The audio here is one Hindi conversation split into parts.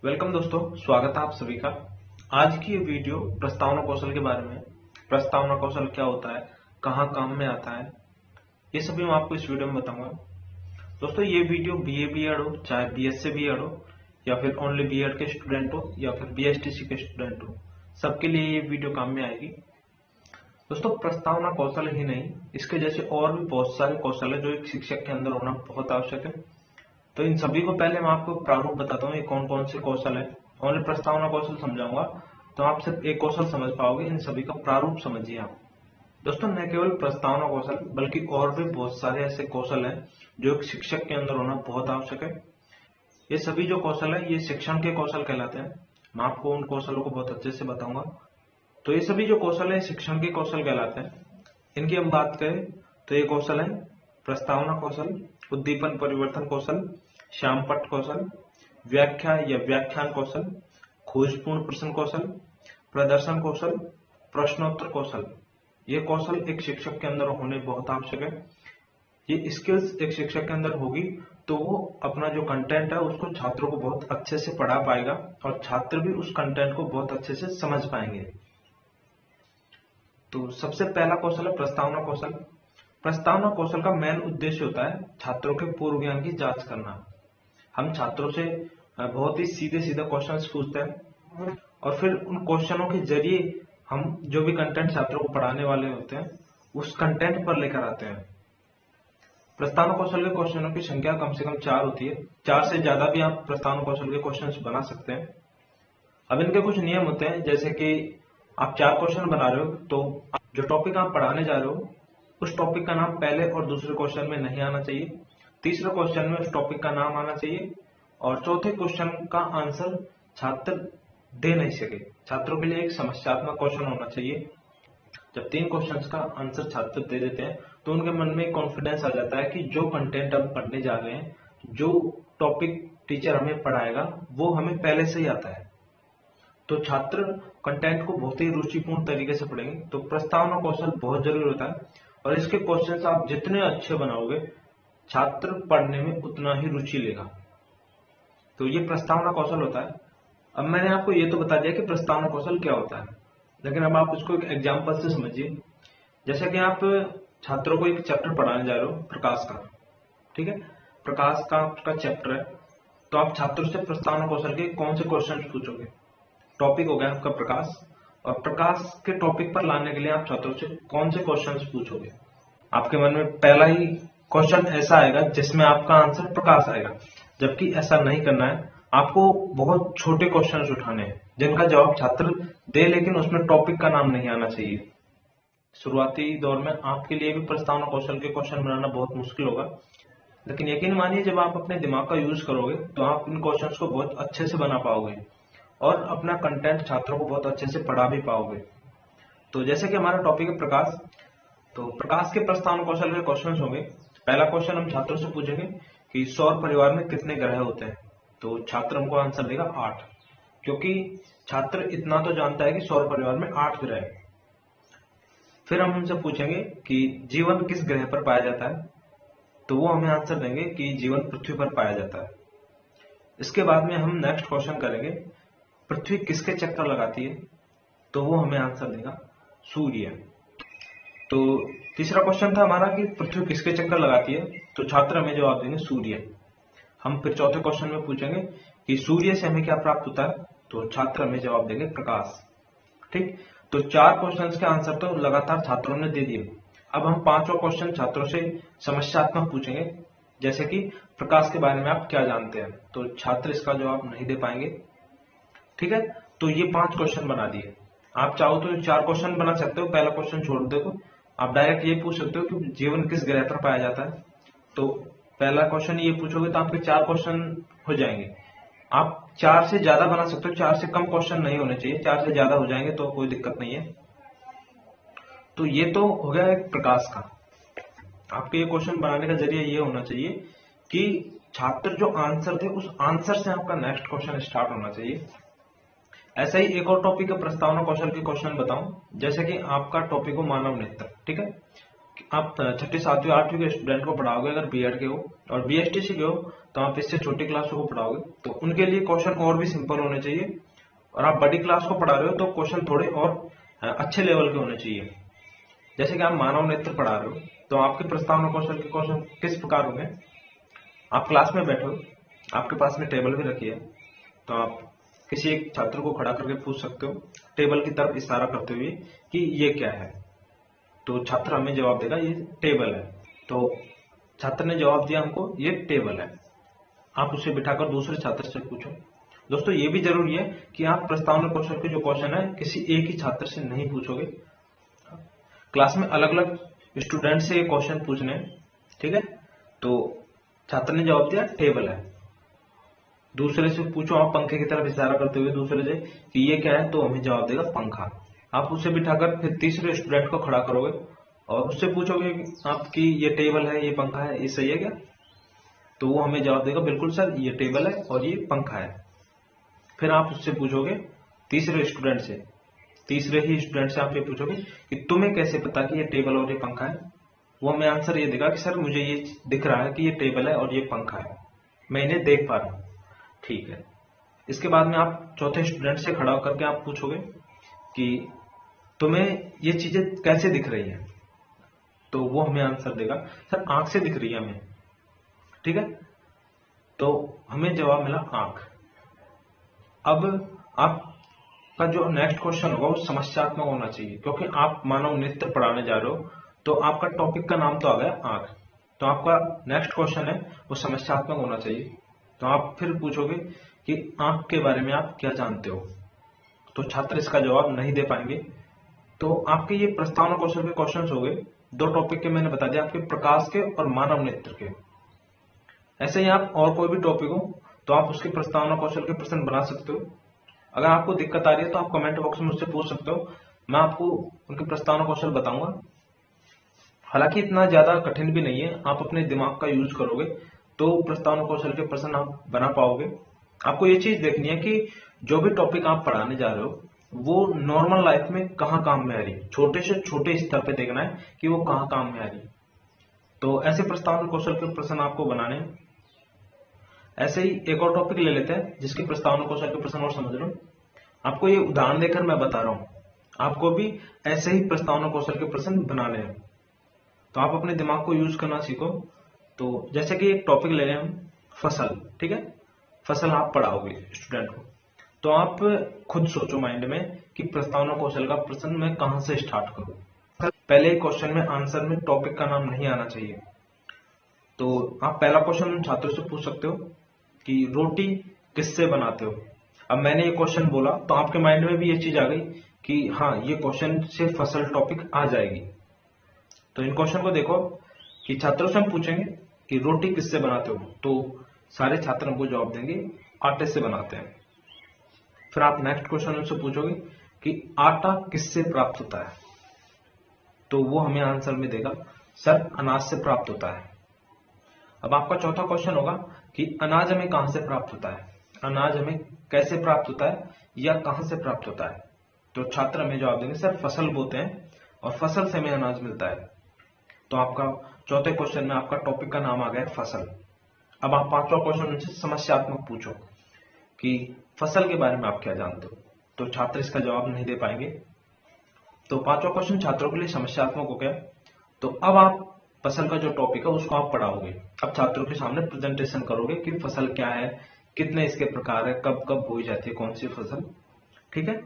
वेलकम दोस्तों, स्वागत है आप सभी का। आज की ये वीडियो प्रस्तावना कौशल के बारे में है। प्रस्तावना कौशल क्या होता है, कहाँ काम में आता है, ये सभी मैं आपको इस वीडियो में बताऊंगा। दोस्तों, ये वीडियो बीए बीएड हो, चाहे बीएस से बीएड हो, या फिर ओनली बीएड के स्टूडेंट हो, या फिर बीएसटीसी के स्टूडेंट हो, सबके लिए ये वीडियो काम में आएगी। दोस्तों, प्रस्तावना कौशल ही नहीं, इसके जैसे और भी बहुत सारे कौशल है जो एक शिक्षक के अंदर होना बहुत आवश्यक है। तो इन सभी को पहले मैं आपको प्रारूप बताता हूँ, ये कौन कौन से कौशल है। ओनली प्रस्तावना कौशल समझाऊंगा तो आप सिर्फ एक कौशल समझ पाओगे, इन सभी का प्रारूप समझिए आप। दोस्तों, न केवल प्रस्तावना कौशल बल्कि और भी बहुत सारे ऐसे कौशल हैं जो एक शिक्षक के अंदर होना बहुत आवश्यक है। ये सभी जो कौशल है ये शिक्षण के कौशल कहलाते हैं। मैं आपको उन कौशलों को बहुत अच्छे से बताऊंगा। तो ये सभी जो कौशल है शिक्षण के कौशल कहलाते हैं। इनकी हम बात करें तो ये कौशल है प्रस्तावना कौशल, उद्दीपन परिवर्तन कौशल, श्यामपट्ट कौशल, व्याख्या या व्याख्यान कौशल, खोजपूर्ण प्रश्न कौशल, प्रदर्शन कौशल, प्रश्नोत्तर कौशल। ये कौशल एक शिक्षक के अंदर होने बहुत आवश्यक है। ये स्किल्स एक शिक्षक के अंदर होगी तो वो अपना जो कंटेंट है उसको छात्रों को बहुत अच्छे से पढ़ा पाएगा और छात्र भी उस कंटेंट को बहुत अच्छे से समझ पाएंगे। तो सबसे पहला कौशल है प्रस्तावना कौशल। प्रस्तावना कौशल का मेन उद्देश्य होता है छात्रों के पूर्व ज्ञान की जांच करना। हम छात्रों से बहुत ही सीधे सीधे क्वेश्चंस पूछते हैं और फिर उन क्वेश्चनों के जरिए हम जो भी कंटेंट छात्रों को पढ़ाने वाले होते हैं उस कंटेंट पर लेकर आते हैं। प्रस्तावना कौशल के क्वेश्चनों की संख्या कम से कम 4 होती है। 4 से ज्यादा भी आप प्रस्तावना कौशल के क्वेश्चंस बना सकते हैं। अब इनके कुछ नियम होते हैं, जैसे कि आप 4 क्वेश्चन बना रहे हो तो जो टॉपिक आप पढ़ाने जा रहे हो उस टॉपिक का नाम पहले और दूसरे क्वेश्चन में नहीं आना चाहिए। तीसरे क्वेश्चन में उस टॉपिक का नाम आना चाहिए और चौथे क्वेश्चन का आंसर छात्र दे नहीं सके। छात्रों के लिए एक समस्यात्मक क्वेश्चन होना चाहिए। जब 3 क्वेश्चंस का आंसर छात्र दे देते हैं तो उनके मन में कॉन्फिडेंस आ जाता है कि जो कंटेंट हम पढ़ने जा रहे हैं, जो टॉपिक टीचर हमें पढ़ाएगा वो हमें पहले से ही आता है। तो छात्र कंटेंट को बहुत ही रुचिपूर्ण तरीके से पढ़ेंगे। तो प्रस्तावना कौशल बहुत जरूरी होता है और इसके क्वेश्चंस आप जितने अच्छे बनाओगे छात्र पढ़ने में उतना ही रुचि लेगा। तो ये प्रस्तावना कौशल होता है। अब मैंने आपको ये तो बता दिया कि प्रस्तावना कौशल क्या होता है, लेकिन अब आप इसको एक एग्जाम्पल से समझिए। जैसे कि आप छात्रों को एक चैप्टर पढ़ाने जा रहे हो प्रकाश का, ठीक है, प्रकाश का आपका चैप्टर है। तो आप छात्रों से प्रस्तावना कौशल के कौन से क्वेश्चन पूछोगे। टॉपिक हो गया आपका प्रकाश, और प्रकाश के टॉपिक पर लाने के लिए आप छात्रों से कौन से क्वेश्चंस पूछोगे। आपके मन में पहला ही क्वेश्चन ऐसा आएगा जिसमें आपका आंसर प्रकाश आएगा, जबकि ऐसा नहीं करना है। आपको बहुत छोटे क्वेश्चंस उठाने हैं जिनका जवाब छात्र दे, लेकिन उसमें टॉपिक का नाम नहीं आना चाहिए। शुरुआती दौर में आपके लिए भी प्रस्तावना कौशल के क्वेश्चन बनाना बहुत मुश्किल होगा, लेकिन यकीन मानिए जब आप अपने दिमाग का यूज करोगे तो आप इन क्वेश्चंस को बहुत अच्छे से बना पाओगे और अपना कंटेंट छात्रों को बहुत अच्छे से पढ़ा भी पाओगे। तो जैसे कि हमारा टॉपिक है प्रकाश, तो प्रकाश के प्रस्तावना कौशल के क्वेश्चन होंगे। पहला क्वेश्चन हम छात्रों से पूछेंगे कि सौर परिवार में कितने ग्रह होते हैं। तो छात्र हमको आंसर देगा 8, क्योंकि छात्र इतना तो जानता है कि सौर परिवार में 8 ग्रह है। फिर हम उनसे पूछेंगे कि जीवन किस ग्रह पर पाया जाता है। तो वो हमें आंसर देंगे कि जीवन पृथ्वी पर पाया जाता है। इसके बाद में हम नेक्स्ट क्वेश्चन करेंगे पृथ्वी किसके चक्कर लगाती है। तो वो हमें आंसर देगा सूर्य। तो तीसरा क्वेश्चन था हमारा कि पृथ्वी किसके चक्कर लगाती है। तो छात्र हमें जवाब देंगे सूर्य। हम फिर चौथे क्वेश्चन में पूछेंगे कि सूर्य से हमें क्या प्राप्त होता है। तो छात्र हमें जवाब देंगे प्रकाश। ठीक, तो 4 क्वेश्चंस के आंसर तो लगातार छात्रों ने दे दिए। अब हम 5वां क्वेश्चन छात्रों से समस्यात्मक पूछेंगे, जैसे कि प्रकाश के बारे में आप क्या जानते हैं। तो छात्र इसका जवाब नहीं दे पाएंगे। ठीक है, तो ये 5 क्वेश्चन बना दिए। आप चाहो तो 4 क्वेश्चन बना सकते हो, पहला क्वेश्चन छोड़ दो। आप डायरेक्ट ये पूछ सकते हो कि जीवन किस ग्रह पर पाया जाता है। तो पहला क्वेश्चन ये पूछोगे तो आपके 4 क्वेश्चन हो जाएंगे। आप 4 से ज्यादा बना सकते हो, 4 से कम क्वेश्चन नहीं होने चाहिए। 4 से ज्यादा हो जाएंगे तो कोई दिक्कत नहीं है। तो ये तो हो गया एक प्रकाश का। आपके ये क्वेश्चन बनाने का जरिया ये होना चाहिए कि छात्र जो आंसर थे उस आंसर से आपका नेक्स्ट क्वेश्चन स्टार्ट होना चाहिए। ऐसा ही एक और टॉपिक है प्रस्तावना कौशल के क्वेश्चन बताऊं। जैसे कि आपका टॉपिक हो मानव नेत्र, ठीक है, आप छठी सातवीं आठवीं के स्टूडेंट को पढ़ाओगे अगर बीएड के हो, और बीएसटीसी के हो तो आप इससे छोटी क्लासों को पढ़ाओगे, तो उनके लिए क्वेश्चन और भी सिंपल होने चाहिए। और आप बड़ी क्लास को पढ़ा रहे हो तो क्वेश्चन थोड़े और अच्छे लेवल के होने चाहिए। जैसे कि आप मानव नेत्र पढ़ा रहे हो तो आपके प्रस्तावना कौशल के क्वेश्चन किस प्रकार होंगे। आप क्लास में बैठो, आपके पास में टेबल भी रखी है, तो आप किसी एक छात्र को खड़ा करके पूछ सकते हो टेबल की तरफ इशारा करते हुए कि ये क्या है। तो छात्र हमें जवाब देगा ये टेबल है। तो छात्र ने जवाब दिया हमको ये टेबल है। आप उसे बिठाकर दूसरे छात्र से पूछो। दोस्तों ये भी जरूरी है कि आप प्रस्तावना कौशल के जो क्वेश्चन है किसी एक ही छात्र से नहीं पूछोगे, क्लास में अलग अलग स्टूडेंट से ये क्वेश्चन पूछने, ठीक है। तो छात्र ने जवाब दिया टेबल है, दूसरे से पूछो आप पंखे की तरफ इशारा करते हुए दूसरे से कि ये क्या है, तो हमें जवाब देगा पंखा। आप उसे बिठाकर फिर तीसरे स्टूडेंट को खड़ा करोगे और उससे पूछोगे आप कि ये टेबल है ये पंखा है, ये सही है क्या, तो वो हमें जवाब देगा बिल्कुल सर ये टेबल है और ये पंखा है। फिर आप उससे पूछोगे तीसरे स्टूडेंट से, तीसरे ही स्टूडेंट से आप ये पूछोगे कि तुम्हें कैसे पता कि ये टेबल और ये पंखा है। वो हमें आंसर ये देगा कि सर मुझे ये दिख रहा है कि ये टेबल है और ये पंखा है, मैं इन्हें देख पा रहा हूँ। ठीक है। इसके बाद में आप चौथे स्टूडेंट से खड़ा होकर के आप पूछोगे कि तुम्हें ये चीजें कैसे दिख रही है, तो वो हमें आंसर देगा सर आंख से दिख रही है हमें। ठीक है, तो हमें जवाब मिला आंख। अब आपका जो नेक्स्ट क्वेश्चन होगा वो समस्यात्मक होना चाहिए, क्योंकि आप मानव नेत्र पढ़ाने जा रहे हो तो आपका टॉपिक का नाम तो आ गया आंख, तो आपका नेक्स्ट क्वेश्चन है वो समस्यात्मक होना चाहिए। तो आप फिर पूछोगे कि आंख के बारे में आप क्या जानते हो, तो छात्र इसका जवाब नहीं दे पाएंगे। तो आपके ये प्रस्तावना कौशल के क्वेश्चंस हो गए, दो टॉपिक के मैंने बता दिया, आपके प्रकाश के और मानव नेत्र के। ऐसे ही आप और कोई भी टॉपिक हो तो आप उसके प्रस्तावना कौशल के प्रश्न बना सकते हो। अगर आपको दिक्कत आ रही है तो आप कमेंट बॉक्स में मुझसे पूछ सकते हो, मैं आपको उनके प्रस्तावना कौशल बताऊंगा। हालांकि इतना ज्यादा कठिन भी नहीं है, आप अपने दिमाग का यूज करोगे तो प्रस्तावना कौशल के प्रश्न आप बना पाओगे। आपको ये चीज देखनी है कि जो भी टॉपिक आप पढ़ाने जा रहे हो वो नॉर्मल लाइफ में कहाँ काम में आ रही है, छोटे से छोटे स्तर पे देखना है कि वो कहाँ काम में आ रही है। तो ऐसे प्रस्तावना कौशल के प्रश्न आपको बनाने हैं। ऐसे ही एक और टॉपिक ले लेते हैं जिसके प्रस्तावना कौशल के प्रश्न और समझ लो। आपको ये उदाहरण देकर मैं बता रहा हूँ, आपको भी ऐसे ही प्रस्तावना कौशल के प्रश्न बनाने हैं, तो आप अपने दिमाग को यूज करना सीखो। तो जैसे कि एक टॉपिक ले लें हम फसल, ठीक है, फसल आप पढ़ाओगे स्टूडेंट को, तो आप खुद सोचो माइंड में कि प्रस्तावना कौशल का प्रश्न मैं कहां से स्टार्ट करूं। पहले ही क्वेश्चन में आंसर में टॉपिक का नाम नहीं आना चाहिए। तो आप पहला क्वेश्चन छात्रों से पूछ सकते हो कि रोटी किससे बनाते हो। अब मैंने ये क्वेश्चन बोला तो आपके माइंड में भी ये चीज आ गई कि हाँ ये क्वेश्चन से फसल टॉपिक आ जाएगी। तो इन क्वेश्चन को देखो कि छात्रों से हम पूछेंगे कि रोटी किससे बनाते हो, तो सारे छात्र हमको जवाब देंगे आटे से बनाते हैं। फिर आप नेक्स्ट क्वेश्चन उनसे पूछोगे कि आटा किससे प्राप्त होता है, तो वो हमें आंसर में देगा सर अनाज से प्राप्त होता है। अब आपका चौथा क्वेश्चन होगा कि अनाज हमें कहां से प्राप्त होता है, अनाज हमें कैसे प्राप्त होता है या कहां से प्राप्त होता है। तो छात्र हमें जवाब देंगे सर फसल बोते हैं और फसल से हमें अनाज मिलता है। तो आपका चौथे क्वेश्चन में आपका टॉपिक का नाम आ गया फसल। अब आप पांचवा क्वेश्चन उनसे समस्यात्मक पूछो कि फसल के बारे में आप क्या जानते हो, तो छात्र इसका जवाब नहीं दे पाएंगे। तो पांचवा क्वेश्चन छात्रों के लिए समस्यात्मक हो गया। तो अब आप फसल का जो टॉपिक है उसको आप पढ़ाओगे, अब छात्रों के सामने प्रेजेंटेशन करोगे कि फसल क्या है, कितने इसके प्रकार है, कब कब बोई जाती है कौन सी फसल। ठीक है,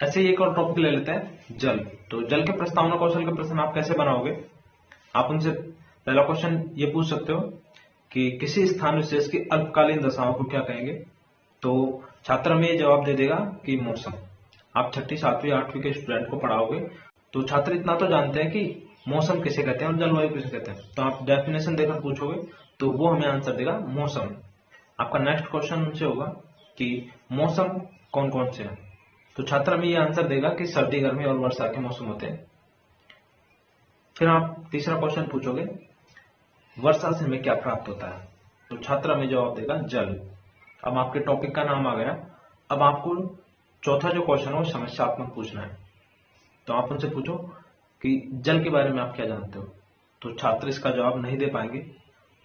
ऐसे ही एक और टॉपिक ले लेते हैं जल। तो जल के प्रस्तावना कौशल के प्रश्न आप कैसे बनाओगे। आप उनसे पहला क्वेश्चन ये पूछ सकते हो कि किसी स्थान विशेष की अल्पकालीन दशाओं को क्या कहेंगे। तो छात्र में ये जवाब दे देगा कि मौसम। आप छठी सातवीं आठवीं के स्टूडेंट को पढ़ाओगे तो छात्र इतना तो जानते हैं कि मौसम किसे कहते हैं और जलवायु किसे कहते हैं। तो आप डेफिनेशन देकर पूछोगे तो वो हमें आंसर देगा मौसम। आपका नेक्स्ट क्वेश्चन उनसे होगा कि मौसम कौन कौन से हैं, तो छात्र में ये आंसर देगा कि सर्दी गर्मी और वर्षा के मौसम होते हैं। फिर आप तीसरा क्वेश्चन पूछोगे वर्षा से हमें क्या प्राप्त होता है, तो छात्र में जवाब देगा जल। अब आपके टॉपिक का नाम आ गया। अब आपको चौथा जो क्वेश्चन है वो समस्यात्मक पूछना है। तो आप उनसे पूछो कि जल के बारे में आप क्या जानते हो, तो छात्र इसका जवाब नहीं दे पाएंगे।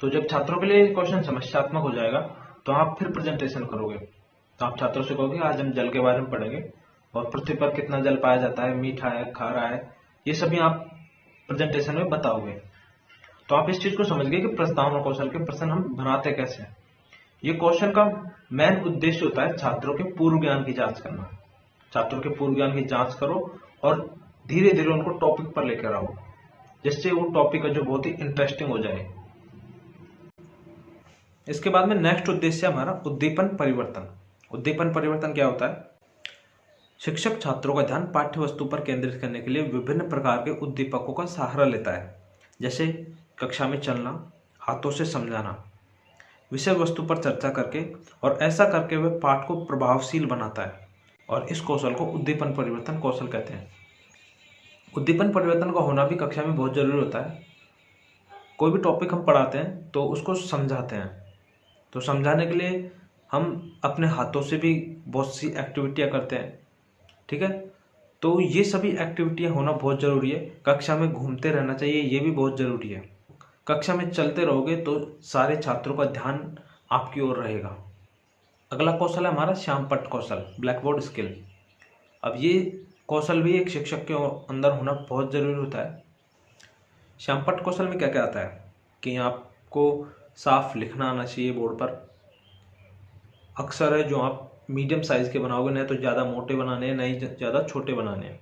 तो जब छात्रों के लिए क्वेश्चन समस्यात्मक हो जाएगा तो आप फिर प्रेजेंटेशन करोगे, तो आप छात्रों से कहोगे आज हम जल के बारे में पढ़ेंगे और पृथ्वी पर कितना जल पाया जाता है, मीठा है, खारा है, ये सभी आप प्रेजेंटेशन में बताओगे। तो आप इस चीज को समझ गए कि प्रस्तावना कौशल के प्रश्न हम बनाते कैसे हैं। ये क्वेश्चन का मेन उद्देश्य होता है छात्रों के पूर्व ज्ञान की जांच करना। छात्रों के पूर्व ज्ञान की जांच करो और धीरे धीरे उनको टॉपिक पर लेकर आओ, जिससे वो टॉपिक जो बहुत ही इंटरेस्टिंग हो जाए। इसके बाद में नेक्स्ट उद्देश्य हमारा उद्दीपन परिवर्तन। उद्दीपन परिवर्तन क्या होता है? शिक्षक छात्रों का ध्यान पाठ्य वस्तु पर केंद्रित करने के लिए विभिन्न प्रकार के उद्दीपकों का सहारा लेता है, जैसे कक्षा में चलना, हाथों से समझाना, विषय वस्तु पर चर्चा करके, और ऐसा करके वह पाठ को प्रभावशील बनाता है। और इस कौशल को उद्दीपन परिवर्तन कौशल कहते हैं। उद्दीपन परिवर्तन का होना भी कक्षा में बहुत जरूरी होता है। कोई भी टॉपिक हम पढ़ाते हैं तो उसको समझाते हैं, तो समझाने के लिए हम अपने हाथों से भी बहुत सी एक्टिविटियां करते हैं, ठीक है। तो ये सभी एक्टिविटियां होना बहुत जरूरी है। कक्षा में घूमते रहना चाहिए, ये भी बहुत जरूरी है। कक्षा में चलते रहोगे तो सारे छात्रों का ध्यान आपकी ओर रहेगा। अगला कौशल है हमारा श्यामपट्ट कौशल, ब्लैक बोर्ड स्किल। अब ये कौशल भी एक शिक्षक के अंदर होना बहुत जरूरी होता है। श्यामपट्ट कौशल में क्या क्या आता है कि आपको साफ लिखना आना चाहिए बोर्ड पर। अक्सर है जो आप मीडियम साइज के बनाओगे, नहीं तो ज़्यादा मोटे बनाने हैं, नहीं ज़्यादा छोटे बनाने हैं।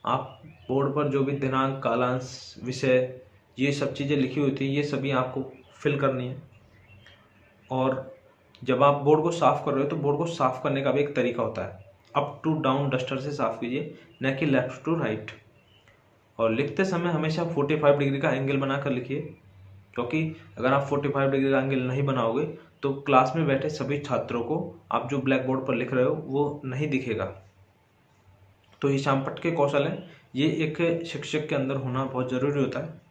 आप बोर्ड पर जो भी दिनांक, कालांश, विषय, ये सब चीज़ें लिखी हुई थी, ये सभी आपको फिल करनी है। और जब आप बोर्ड को साफ कर रहे हो तो बोर्ड को साफ करने का भी एक तरीका होता है। अप टू डाउन डस्टर से साफ कीजिए, न कि लेफ्ट टू राइट। और लिखते समय हमेशा 45 डिग्री का एंगल बनाकर लिखिए, क्योंकि अगर आप 45 डिग्री का एंगल नहीं बनाओगे तो क्लास में बैठे सभी छात्रों को आप जो ब्लैक बोर्ड पर लिख रहे हो वो नहीं दिखेगा। तो ये श्यामपट्ट के कौशल है, ये एक शिक्षक के अंदर होना बहुत जरूरी होता है।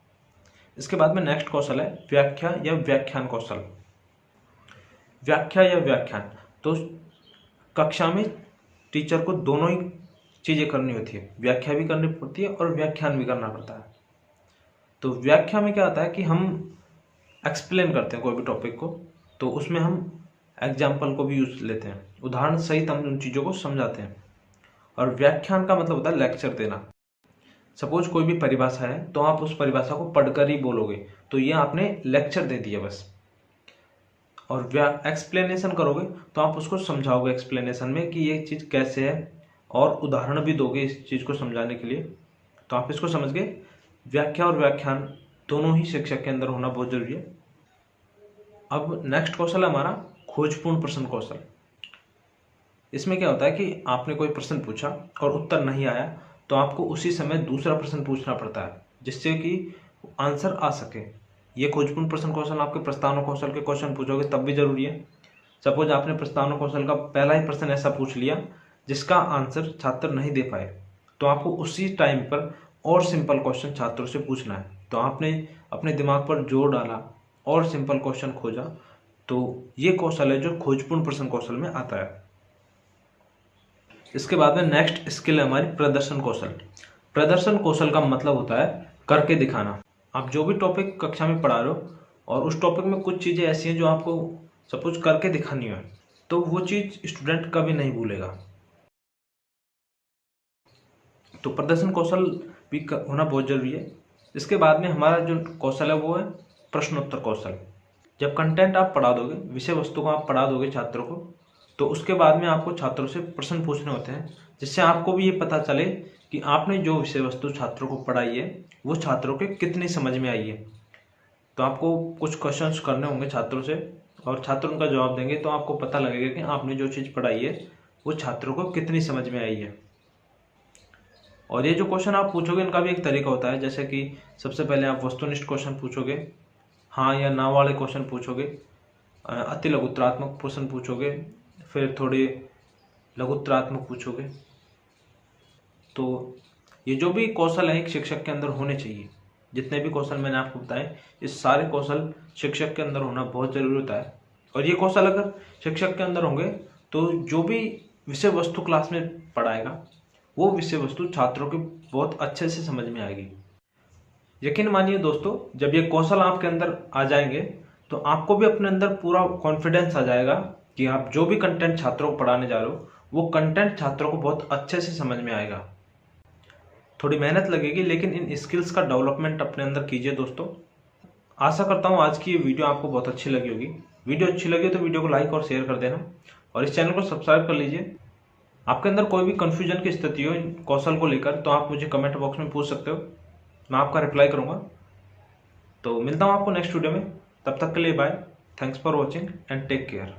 इसके बाद में नेक्स्ट कौशल है व्याख्या या व्याख्यान कौशल। व्याख्या या व्याख्यान, तो कक्षा में टीचर को दोनों ही चीजें करनी होती है, व्याख्या भी करनी पड़ती है और व्याख्यान भी करना पड़ता है। तो व्याख्या में क्या आता है कि हम एक्सप्लेन करते हैं कोई भी टॉपिक को, तो उसमें हम एग्जाम्पल को भी यूज लेते हैं, उदाहरण सहित हम उन चीज़ों को समझाते हैं। और व्याख्यान का मतलब होता है लेक्चर देना। सपोज कोई भी परिभाषा है तो आप उस परिभाषा को पढ़कर ही बोलोगे, तो ये आपने लेक्चर दे दिया बस। और एक्सप्लेनेशन करोगे तो आप उसको समझाओगे एक्सप्लेनेशन में कि ये चीज़ कैसे है, और उदाहरण भी दोगे इस चीज़ को समझाने के लिए। तो आप इसको समझ गए। व्याख्या और व्याख्यान दोनों ही शिक्षक के अंदर होना बहुत जरूरी है। अब नेक्स्ट कौशल है हमारा खोजपूर्ण प्रश्न कौशल। इसमें क्या होता है कि आपने कोई प्रश्न पूछा और उत्तर नहीं आया, तो आपको उसी समय दूसरा प्रश्न पूछना पड़ता है, जिससे कि आंसर आ सके। ये खोजपूर्ण प्रश्न कौशल आपके प्रस्तावना कौशल के क्वेश्चन पूछोगे तब भी जरूरी है। सपोज आपने प्रस्तावना कौशल का पहला ही प्रश्न ऐसा पूछ लिया जिसका आंसर छात्र नहीं दे पाए, तो आपको उसी टाइम पर और सिंपल क्वेश्चन छात्रों से पूछना है। तो आपने अपने दिमाग पर जोर डाला और सिंपल क्वेश्चन खोजा, तो ये कौशल है जो खोजपूर्ण प्रश्न कौशल में आता है। इसके बाद में नेक्स्ट स्किल है हमारी प्रदर्शन कौशल। प्रदर्शन कौशल का मतलब होता है करके दिखाना। आप जो भी टॉपिक कक्षा में पढ़ा रहे हो और उस टॉपिक में कुछ चीजें ऐसी हैं जो आपको सपोज करके दिखानी है, तो वो चीज स्टूडेंट कभी नहीं भूलेगा। तो प्रदर्शन कौशल भी होना बहुत जरूरी है। इसके बाद में हमारा जो कौशल है वो है प्रश्नोत्तर कौशल। जब कंटेंट आप पढ़ा दोगे, विषय वस्तु को आप पढ़ा दोगे छात्रों को, तो उसके बाद में आपको छात्रों से प्रश्न पूछने होते हैं, जिससे आपको भी ये पता चले कि आपने जो विषय वस्तु छात्रों को पढ़ाई है वो छात्रों के कितनी समझ में आई है। तो आपको कुछ क्वेश्चंस करने होंगे छात्रों से, और छात्र उनका जवाब देंगे, तो आपको पता लगेगा कि आपने जो चीज़ पढ़ाई है वो छात्रों को कितनी समझ में आई है। और ये जो क्वेश्चन आप पूछोगे इनका भी एक तरीका होता है, जैसे कि सबसे पहले आप वस्तुनिष्ठ क्वेश्चन पूछोगे, हाँ या ना वाले क्वेश्चन पूछोगे, अति लघुत्तरात्मक प्रश्न पूछोगे, फिर थोड़े लघुत्तरात्मक पूछोगे। तो ये जो भी कौशल है एक शिक्षक के अंदर होने चाहिए। जितने भी कौशल मैंने आपको बताए, इस सारे कौशल शिक्षक के अंदर होना बहुत जरूरी होता है। और ये कौशल अगर शिक्षक के अंदर होंगे तो जो भी विषय वस्तु क्लास में पढ़ाएगा वो विषय वस्तु छात्रों को बहुत अच्छे से समझ में आएगी। यकीन मानिए दोस्तों, जब ये कौशल आपके अंदर आ जाएंगे तो आपको भी अपने अंदर पूरा कॉन्फिडेंस आ जाएगा कि आप जो भी कंटेंट छात्रों को पढ़ाने जा रहे हो वो कंटेंट छात्रों को बहुत अच्छे से समझ में आएगा। थोड़ी मेहनत लगेगी, लेकिन इन स्किल्स का डेवलपमेंट अपने अंदर कीजिए दोस्तों। आशा करता हूँ आज की ये वीडियो आपको बहुत अच्छी लगी होगी। वीडियो अच्छी लगी तो वीडियो को लाइक और शेयर कर देना और इस चैनल को सब्सक्राइब कर लीजिए। आपके अंदर कोई भी कंफ्यूजन की स्थिति हो इन कौशल को लेकर तो आप मुझे कमेंट बॉक्स में पूछ सकते हो, मैं आपका रिप्लाई करूंगा। तो मिलता हूं आपको नेक्स्ट वीडियो में, तब तक के लिए bye. Thanks for watching and take care.